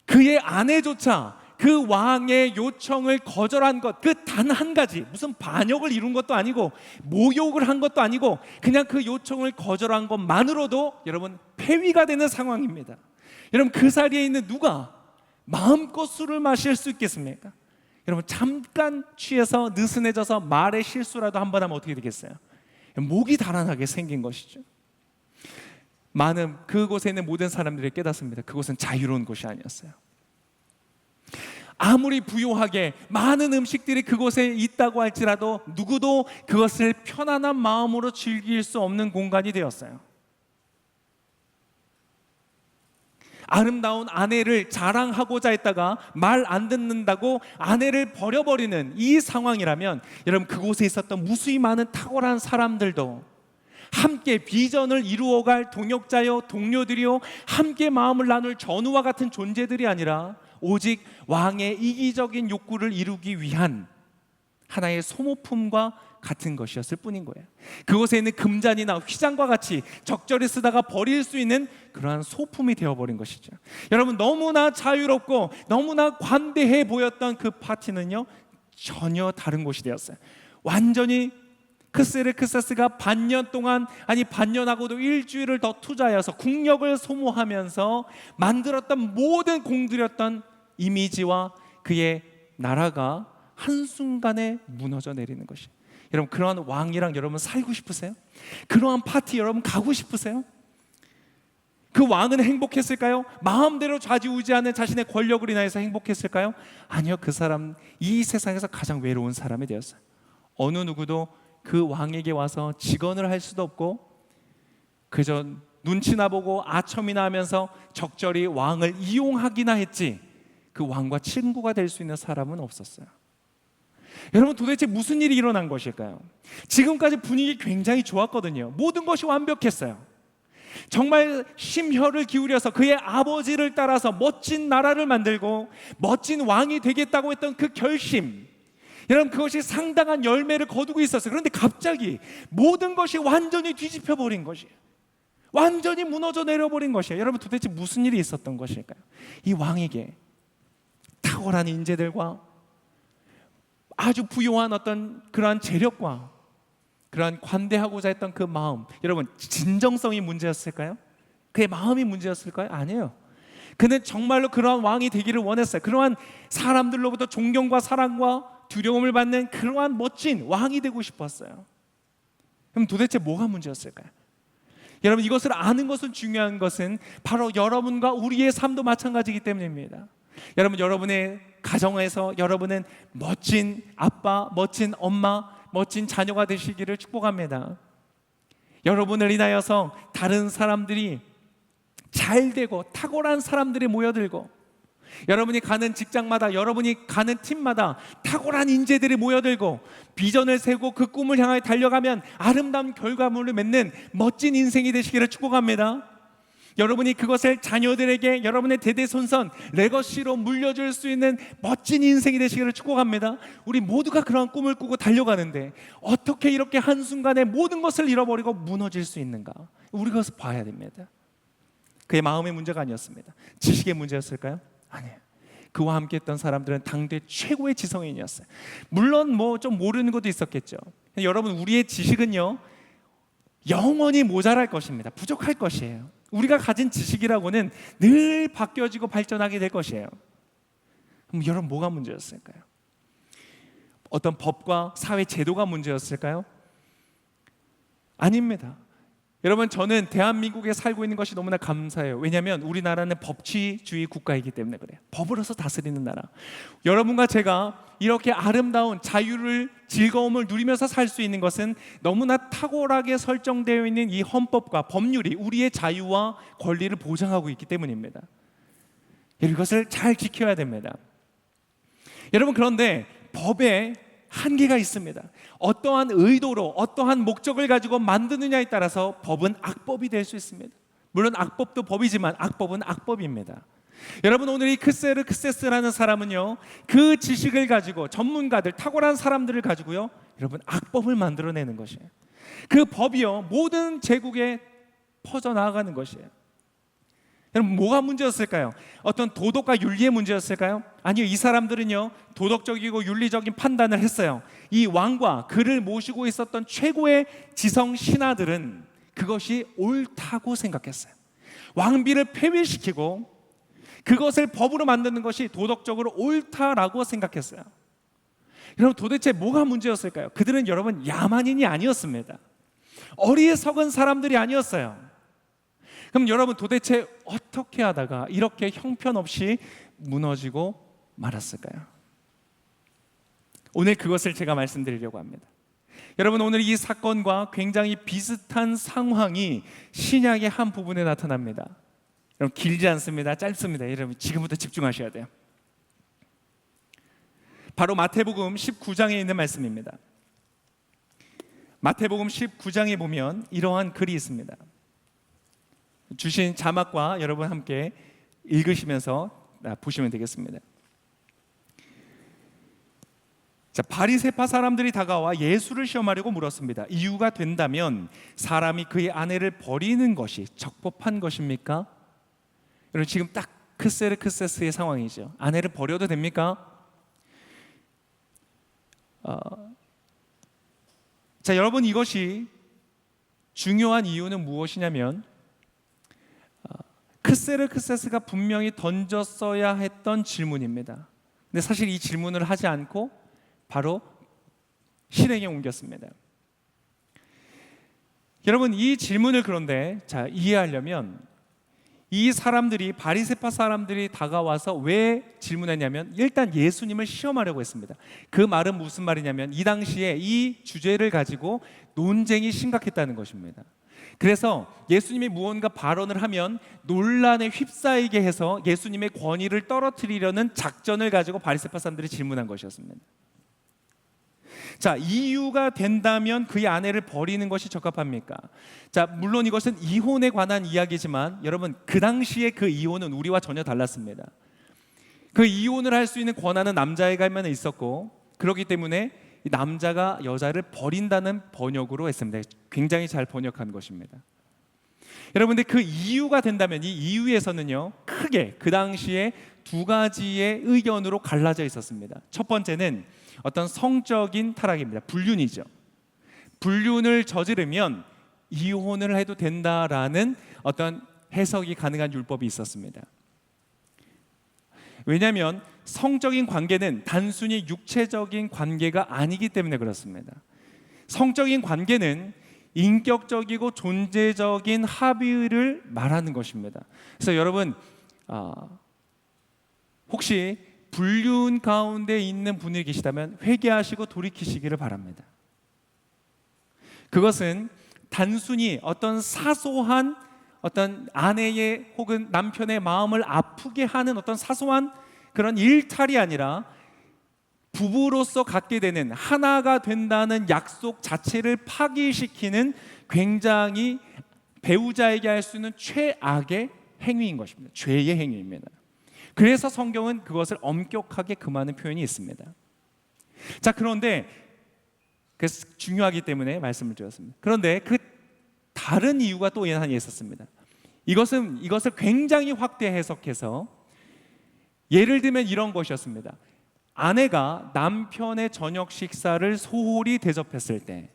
그의 아내조차 그 왕의 요청을 거절한 것, 그 단 한 가지, 무슨 반역을 이룬 것도 아니고 모욕을 한 것도 아니고 그냥 그 요청을 거절한 것만으로도 여러분 폐위가 되는 상황입니다. 여러분, 그 자리에 있는 누가 마음껏 술을 마실 수 있겠습니까? 여러분, 잠깐 취해서 느슨해져서 말의 실수라도 한 번 하면 어떻게 되겠어요? 목이 달아나게 생긴 것이죠. 많은 그곳에 있는 모든 사람들이 깨닫습니다. 그곳은 자유로운 곳이 아니었어요. 아무리 부유하게 많은 음식들이 그곳에 있다고 할지라도 누구도 그것을 편안한 마음으로 즐길 수 없는 공간이 되었어요. 아름다운 아내를 자랑하고자 했다가 말 안 듣는다고 아내를 버려버리는 이 상황이라면 여러분, 그곳에 있었던 무수히 많은 탁월한 사람들도, 함께 비전을 이루어갈 동역자요 동료들이요 함께 마음을 나눌 전우와 같은 존재들이 아니라 오직 왕의 이기적인 욕구를 이루기 위한 하나의 소모품과 같은 것이었을 뿐인 거예요. 그곳에 있는 금잔이나 휘장과 같이 적절히 쓰다가 버릴 수 있는 그러한 소품이 되어버린 것이죠. 여러분, 너무나 자유롭고 너무나 관대해 보였던 그 파티는요 전혀 다른 곳이 되었어요. 완전히 크세르크세스가 반년 동안, 아니 반년하고도 일주일을 더 투자해서 국력을 소모하면서 만들었던 모든 공들였던 이미지와 그의 나라가 한순간에 무너져 내리는 것이. 여러분, 그러한 왕이랑 여러분 살고 싶으세요? 그러한 파티 여러분 가고 싶으세요? 그 왕은 행복했을까요? 마음대로 좌지우지하는 자신의 권력을 인하여서 행복했을까요? 아니요. 그 사람 이 세상에서 가장 외로운 사람이 되었어요. 어느 누구도 그 왕에게 와서 직언을 할 수도 없고 그저 눈치나 보고 아첨이나 하면서 적절히 왕을 이용하기나 했지 그 왕과 친구가 될 수 있는 사람은 없었어요. 여러분, 도대체 무슨 일이 일어난 것일까요? 지금까지 분위기 굉장히 좋았거든요. 모든 것이 완벽했어요. 정말 심혈을 기울여서 그의 아버지를 따라서 멋진 나라를 만들고 멋진 왕이 되겠다고 했던 그 결심, 여러분, 그것이 상당한 열매를 거두고 있었어요. 그런데 갑자기 모든 것이 완전히 뒤집혀 버린 것이에요. 완전히 무너져 내려버린 것이에요. 여러분, 도대체 무슨 일이 있었던 것일까요? 이 왕에게 탁월한 인재들과 아주 부유한 어떤 그러한 재력과 그러한 관대하고자 했던 그 마음, 여러분, 진정성이 문제였을까요? 그의 마음이 문제였을까요? 아니에요. 그는 정말로 그러한 왕이 되기를 원했어요. 그러한 사람들로부터 존경과 사랑과 두려움을 받는 그러한 멋진 왕이 되고 싶었어요. 그럼 도대체 뭐가 문제였을까요? 여러분, 이것을 아는 것은 중요한 것은 바로 여러분과 우리의 삶도 마찬가지이기 때문입니다. 여러분, 여러분의 가정에서 여러분은 멋진 아빠, 멋진 엄마, 멋진 자녀가 되시기를 축복합니다. 여러분을 인하여서 다른 사람들이 잘 되고 탁월한 사람들이 모여들고 여러분이 가는 직장마다, 여러분이 가는 팀마다 탁월한 인재들이 모여들고 비전을 세우고 그 꿈을 향하여 달려가면 아름다운 결과물을 맺는 멋진 인생이 되시기를 축복합니다. 여러분이 그것을 자녀들에게 여러분의 대대손손 레거시로 물려줄 수 있는 멋진 인생이 되시기를 축복합니다. 우리 모두가 그런 꿈을 꾸고 달려가는데 어떻게 이렇게 한순간에 모든 것을 잃어버리고 무너질 수 있는가? 우리 그것을 봐야 됩니다. 그의 마음의 문제가 아니었습니다. 지식의 문제였을까요? 아니에요. 그와 함께 했던 사람들은 당대 최고의 지성인이었어요. 물론 뭐 좀 모르는 것도 있었겠죠. 여러분, 우리의 지식은요 영원히 모자랄 것입니다. 부족할 것이에요. 우리가 가진 지식이라고는 늘 바뀌어지고 발전하게 될 것이에요. 그럼 여러분, 뭐가 문제였을까요? 어떤 법과 사회 제도가 문제였을까요? 아닙니다. 여러분, 저는 대한민국에 살고 있는 것이 너무나 감사해요. 왜냐하면 우리나라는 법치주의 국가이기 때문에 그래요. 법으로서 다스리는 나라. 여러분과 제가 이렇게 아름다운 자유를, 즐거움을 누리면서 살 수 있는 것은 너무나 탁월하게 설정되어 있는 이 헌법과 법률이 우리의 자유와 권리를 보장하고 있기 때문입니다. 이것을 잘 지켜야 됩니다. 여러분, 그런데 법에 한계가 있습니다. 어떠한 의도로 어떠한 목적을 가지고 만드느냐에 따라서 법은 악법이 될 수 있습니다. 물론 악법도 법이지만 악법은 악법입니다. 여러분, 오늘 이 크세스라는 사람은요 그 지식을 가지고 전문가들, 탁월한 사람들을 가지고요 여러분 악법을 만들어내는 것이에요. 그 법이요 모든 제국에 퍼져나가는 것이에요. 여러분, 뭐가 문제였을까요? 어떤 도덕과 윤리의 문제였을까요? 아니요, 이 사람들은요 도덕적이고 윤리적인 판단을 했어요. 이 왕과 그를 모시고 있었던 최고의 지성 신하들은 그것이 옳다고 생각했어요. 왕비를 폐위시키고 그것을 법으로 만드는 것이 도덕적으로 옳다라고 생각했어요. 여러분, 도대체 뭐가 문제였을까요? 그들은 여러분 야만인이 아니었습니다. 어리석은 사람들이 아니었어요. 그럼 여러분, 도대체 어떻게 하다가 이렇게 형편없이 무너지고 말았을까요? 오늘 그것을 제가 말씀드리려고 합니다. 여러분, 오늘 이 사건과 굉장히 비슷한 상황이 신약의 한 부분에 나타납니다. 여러분, 길지 않습니다. 짧습니다. 여러분, 지금부터 집중하셔야 돼요. 바로 마태복음 19장에 있는 말씀입니다. 마태복음 19장에 보면 이러한 글이 있습니다. 주신 자막과 여러분 함께 읽으시면서 보시면 되겠습니다. 자, 바리새파 사람들이 다가와 예수를 시험하려고 물었습니다. 이유가 된다면 사람이 그의 아내를 버리는 것이 적법한 것입니까? 여러분, 지금 딱 크세스의 상황이죠. 아내를 버려도 됩니까? 자, 여러분, 이것이 중요한 이유는 무엇이냐면 크세스가 분명히 던졌어야 했던 질문입니다. 근데 사실 이 질문을 하지 않고 바로 실행에 옮겼습니다. 여러분, 이 질문을 그런데 이해하려면 이 사람들이, 바리새파 사람들이 다가와서 왜 질문했냐면 일단 예수님을 시험하려고 했습니다. 그 말은 무슨 말이냐면 이 당시에 이 주제를 가지고 논쟁이 심각했다는 것입니다. 그래서 예수님이 무언가 발언을 하면 논란에 휩싸이게 해서 예수님의 권위를 떨어뜨리려는 작전을 가지고 바리새파 사람들이 질문한 것이었습니다. 자, 이유가 된다면 그의 아내를 버리는 것이 적합합니까? 자, 물론 이것은 이혼에 관한 이야기지만 여러분, 그 당시에 그 이혼은 우리와 전혀 달랐습니다. 그 이혼을 할 수 있는 권한은 남자에게만 있었고, 그렇기 때문에 남자가 여자를 버린다는 번역으로 했습니다. 굉장히 잘 번역한 것입니다. 여러분들, 그 이유가 된다면 이 이유에서는요 크게 그 당시에 두 가지의 의견으로 갈라져 있었습니다. 첫 번째는 어떤 성적인 타락입니다. 불륜이죠. 불륜을 저지르면 이혼을 해도 된다라는 어떤 해석이 가능한 율법이 있었습니다. 왜냐하면 성적인 관계는 단순히 육체적인 관계가 아니기 때문에 그렇습니다. 성적인 관계는 인격적이고 존재적인 합의를 말하는 것입니다. 그래서 여러분, 혹시 불륜 가운데 있는 분이 계시다면 회개하시고 돌이키시기를 바랍니다. 그것은 단순히 어떤 사소한 어떤 아내의 혹은 남편의 마음을 아프게 하는 어떤 사소한 그런 일탈이 아니라 부부로서 갖게 되는 하나가 된다는 약속 자체를 파기시키는 굉장히 배우자에게 할 수 있는 최악의 행위인 것입니다. 죄의 행위입니다. 그래서 성경은 그것을 엄격하게 금하는 표현이 있습니다. 자, 그런데 그래서 중요하기 때문에 말씀을 드렸습니다. 그런데 그 다른 이유가 또 하나 있었습니다. 이것을 굉장히 확대 해석해서 예를 들면 이런 것이었습니다. 아내가 남편의 저녁 식사를 소홀히 대접했을 때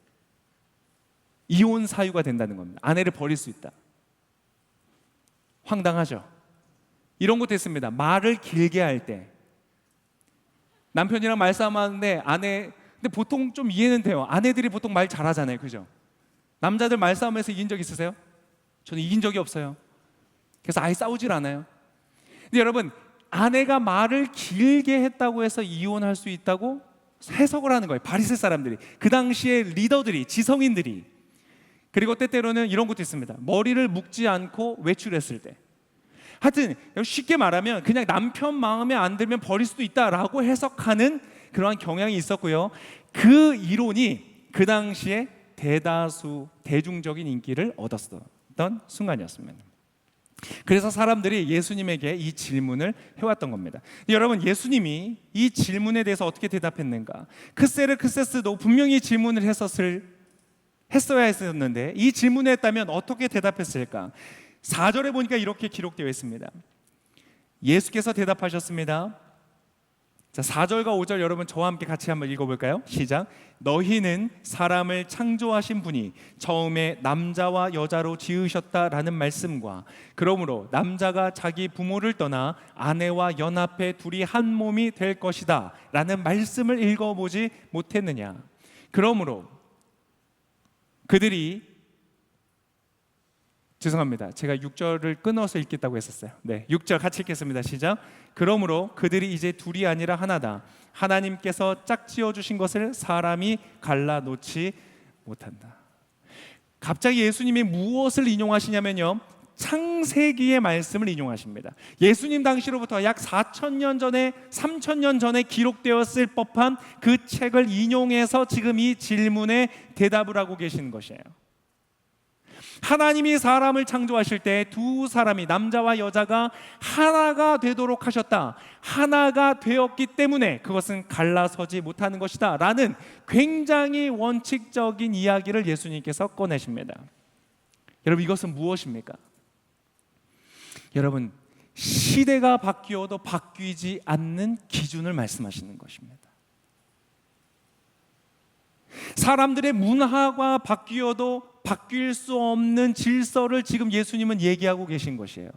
이혼 사유가 된다는 겁니다. 아내를 버릴 수 있다. 황당하죠? 이런 것도 있습니다. 말을 길게 할 때 남편이랑 말싸움하는데 근데 보통 좀 이해는 돼요. 아내들이 보통 말 잘하잖아요, 그죠? 남자들 말싸움에서 이긴 적 있으세요? 저는 이긴 적이 없어요. 그래서 아예 싸우질 않아요. 근데 여러분, 아내가 말을 길게 했다고 해서 이혼할 수 있다고 해석을 하는 거예요. 바리새 사람들이, 그 당시에 리더들이, 지성인들이. 그리고 때때로는 이런 것도 있습니다. 머리를 묶지 않고 외출했을 때. 하여튼 쉽게 말하면 그냥 남편 마음에 안 들면 버릴 수도 있다라고 해석하는 그러한 경향이 있었고요. 그 이론이 그 당시에 대중적인 인기를 얻었던 순간이었습니다. 그래서 사람들이 예수님에게 이 질문을 해왔던 겁니다. 여러분, 예수님이 이 질문에 대해서 어떻게 대답했는가? 크세르크세스도 분명히 질문을 했어야 했었는데 이 질문에 했다면 어떻게 대답했을까? 4절에 보니까 이렇게 기록되어 있습니다. 예수께서 대답하셨습니다. 자, 4절과 5절 여러분 저와 함께 같이 한번 읽어볼까요? 시작. 너희는 사람을 창조하신 분이 처음에 남자와 여자로 지으셨다라는 말씀과 그러므로 남자가 자기 부모를 떠나 아내와 연합해 둘이 한 몸이 될 것이다 라는 말씀을 읽어보지 못했느냐? 그러므로 그들이 죄송합니다. 제가 6절을 끊어서 읽겠다고 했었어요. 네, 6절 같이 읽겠습니다. 시작. 그러므로 그들이 이제 둘이 아니라 하나다. 하나님께서 짝지어 주신 것을 사람이 갈라놓지 못한다. 갑자기 예수님이 무엇을 인용하시냐면요, 창세기의 말씀을 인용하십니다. 예수님 당시로부터 약 4,000년 전에 3,000년 전에 기록되었을 법한 그 책을 인용해서 지금 이 질문에 대답을 하고 계시는 것이에요. 하나님이 사람을 창조하실 때 두 사람이, 남자와 여자가 하나가 되도록 하셨다. 하나가 되었기 때문에 그것은 갈라서지 못하는 것이다 라는 굉장히 원칙적인 이야기를 예수님께서 꺼내십니다. 여러분, 이것은 무엇입니까? 여러분, 시대가 바뀌어도 바뀌지 않는 기준을 말씀하시는 것입니다. 사람들의 문화가 바뀌어도 바뀔 수 없는 질서를 지금 예수님은 얘기하고 계신 것이에요.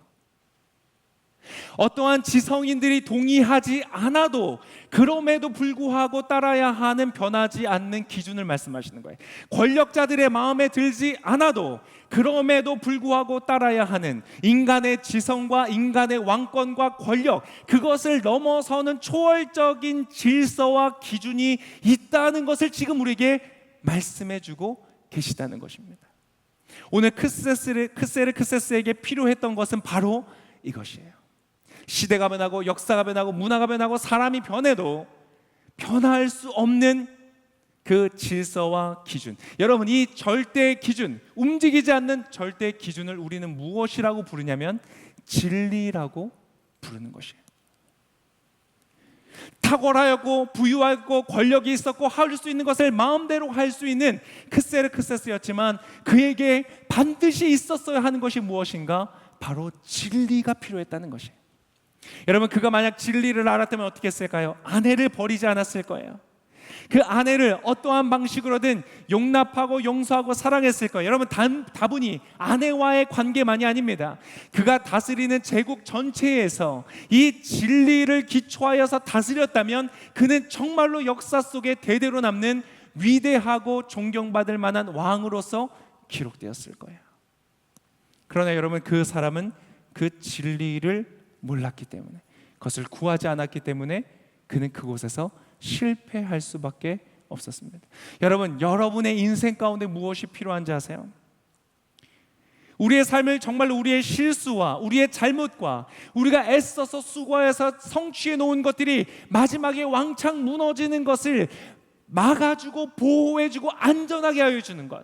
어떠한 지성인들이 동의하지 않아도 그럼에도 불구하고 따라야 하는 변하지 않는 기준을 말씀하시는 거예요. 권력자들의 마음에 들지 않아도 그럼에도 불구하고 따라야 하는 인간의 지성과 인간의 왕권과 권력, 그것을 넘어서는 초월적인 질서와 기준이 있다는 것을 지금 우리에게 말씀해주고 계시다는 것입니다. 오늘 크세르크세스에게 필요했던 것은 바로 이것이에요. 시대가 변하고 역사가 변하고 문화가 변하고 사람이 변해도 변할 수 없는 그 질서와 기준. 여러분, 이 절대 기준, 움직이지 않는 절대 기준을 우리는 무엇이라고 부르냐면 진리라고 부르는 것이에요. 탁월하였고 부유하고 권력이 있었고 할 수 있는 것을 마음대로 할 수 있는 크세르크세스였지만 그에게 반드시 있었어야 하는 것이 무엇인가? 바로 진리가 필요했다는 것이에요. 여러분, 그가 만약 진리를 알았다면 어떻게 했을까요? 아내를 버리지 않았을 거예요. 그 아내를 어떠한 방식으로든 용납하고 용서하고 사랑했을 거예요. 여러분, 다분히 아내와의 관계만이 아닙니다. 그가 다스리는 제국 전체에서 이 진리를 기초하여서 다스렸다면 그는 정말로 역사 속에 대대로 남는 위대하고 존경받을 만한 왕으로서 기록되었을 거예요. 그러나 여러분, 그 사람은 그 진리를 몰랐기 때문에, 그것을 구하지 않았기 때문에 그는 그곳에서 실패할 수밖에 없었습니다. 여러분, 여러분의 인생 가운데 무엇이 필요한지 아세요? 우리의 삶을 정말로 우리의 실수와 우리의 잘못과 우리가 애써서 수고해서 성취해 놓은 것들이 마지막에 왕창 무너지는 것을 막아주고 보호해주고 안전하게 하여 주는 것,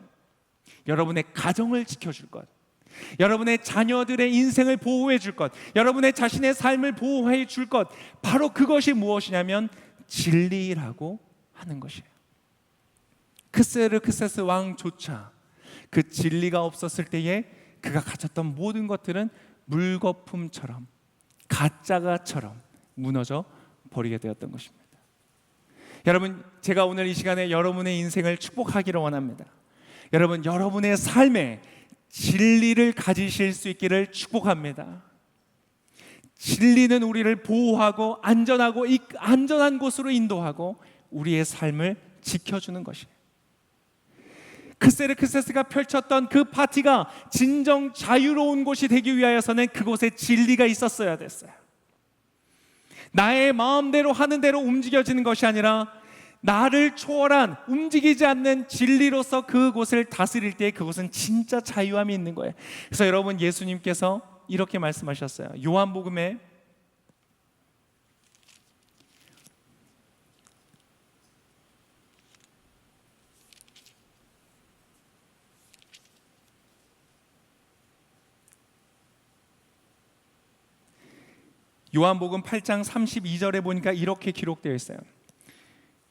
여러분의 가정을 지켜줄 것, 여러분의 자녀들의 인생을 보호해 줄 것, 여러분의 자신의 삶을 보호해 줄 것, 바로 그것이 무엇이냐면 진리라고 하는 것이에요. 크세르크세스 왕조차 그 진리가 없었을 때에 그가 가졌던 모든 것들은 물거품처럼 가짜가처럼 무너져 버리게 되었던 것입니다. 여러분, 제가 오늘 이 시간에 여러분의 인생을 축복하기를 원합니다. 여러분, 여러분의 삶에 진리를 가지실 수 있기를 축복합니다. 진리는 우리를 보호하고 안전한 곳으로 인도하고 우리의 삶을 지켜주는 것이에요. 크세르크세스가 펼쳤던 그 파티가 진정 자유로운 곳이 되기 위하여서는 그곳에 진리가 있었어야 됐어요. 나의 마음대로 하는 대로 움직여지는 것이 아니라 나를 초월한 움직이지 않는 진리로서 그곳을 다스릴 때 그곳은 진짜 자유함이 있는 거예요. 그래서 여러분, 예수님께서 이렇게 말씀하셨어요. 요한복음에 요한복음 8장 32절에 보니까 이렇게 기록되어 있어요.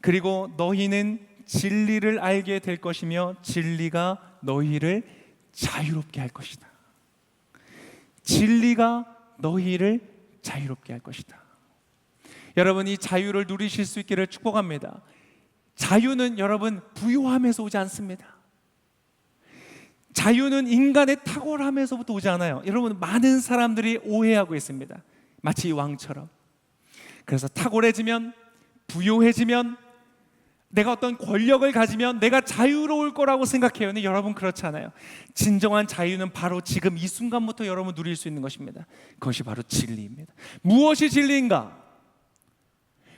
그리고 너희는 진리를 알게 될 것이며 진리가 너희를 자유롭게 할 것이다. 진리가 너희를 자유롭게 할 것이다. 여러분, 이 자유를 누리실 수 있기를 축복합니다. 자유는 여러분 부요함에서 오지 않습니다. 자유는 인간의 탁월함에서부터 오지 않아요. 여러분, 많은 사람들이 오해하고 있습니다. 마치 이 왕처럼. 그래서 탁월해지면, 부요해지면, 내가 어떤 권력을 가지면 내가 자유로울 거라고 생각해요. 근데 여러분, 그렇지 않아요. 진정한 자유는 바로 지금 이 순간부터 여러분 누릴 수 있는 것입니다. 그것이 바로 진리입니다. 무엇이 진리인가?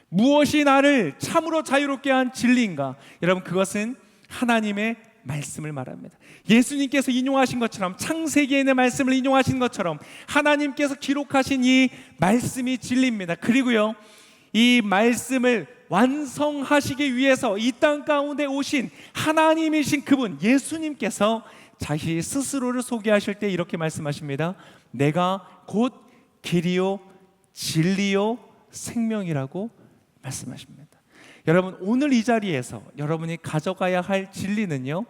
무엇이 나를 참으로 자유롭게 한 진리인가? 여러분, 그것은 하나님의 말씀을 말합니다. 예수님께서 인용하신 것처럼, 창세기에 있는 말씀을 인용하신 것처럼 하나님께서 기록하신 이 말씀이 진리입니다. 그리고요, 이 말씀을 완성하시기 위해서 이 땅 가운데 오신 하나님이신 그분 예수님께서 자기 스스로를 소개하실 때 이렇게 말씀하십니다. 내가 곧 길이요 진리요 생명이라고 말씀하십니다. 여러분, 오늘 이 자리에서 여러분이 가져가야 할 진리는요,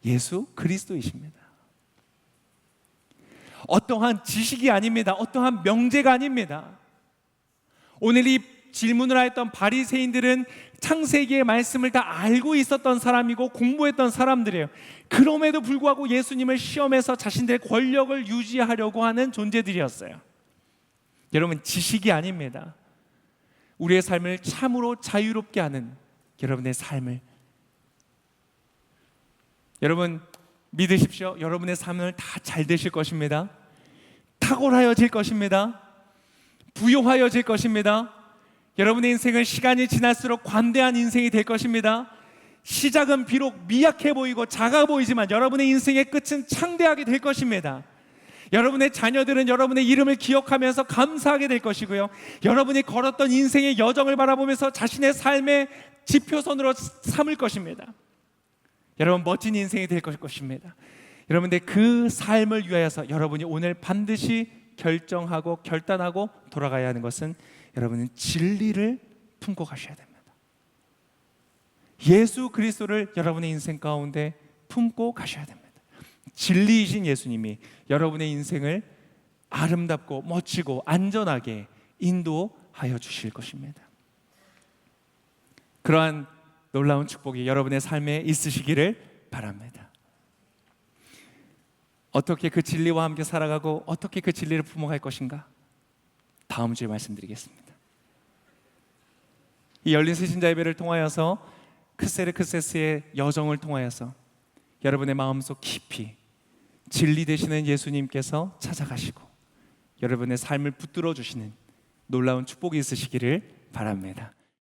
예수 그리스도이십니다. 어떠한 지식이 아닙니다. 어떠한 명제가 아닙니다. 오늘 이 질문을 하였던 바리새인들은 창세기의 말씀을 다 알고 있었던 사람이고 공부했던 사람들이에요. 그럼에도 불구하고 예수님을 시험해서 자신들의 권력을 유지하려고 하는 존재들이었어요. 여러분, 지식이 아닙니다. 우리의 삶을 참으로 자유롭게 하는 여러분의 삶을, 여러분 믿으십시오. 여러분의 삶을 다 잘 되실 것입니다. 탁월하여질 것입니다. 부요하여질 것입니다. 여러분의 인생은 시간이 지날수록 관대한 인생이 될 것입니다. 시작은 비록 미약해 보이고 작아 보이지만 여러분의 인생의 끝은 창대하게 될 것입니다. 여러분의 자녀들은 여러분의 이름을 기억하면서 감사하게 될 것이고요, 여러분이 걸었던 인생의 여정을 바라보면서 자신의 삶의 지표선으로 삼을 것입니다. 여러분, 멋진 인생이 될 것입니다. 여러분들 그 삶을 위하여서 여러분이 오늘 반드시 결정하고 결단하고 돌아가야 하는 것은 여러분은 진리를 품고 가셔야 됩니다. 예수 그리스도를 여러분의 인생 가운데 품고 가셔야 됩니다. 진리이신 예수님이 여러분의 인생을 아름답고 멋지고 안전하게 인도하여 주실 것입니다. 그러한 놀라운 축복이 여러분의 삶에 있으시기를 바랍니다. 어떻게 그 진리와 함께 살아가고 어떻게 그 진리를 품어갈 것인가? 다음 주에 말씀드리겠습니다. 이 열린 새신자 예배를 통하여서 크세르크세스의 여정을 통하여서 여러분의 마음속 깊이 진리 되시는 예수님께서 찾아가시고 여러분의 삶을 붙들어 주시는 놀라운 축복이 있으시기를 바랍니다.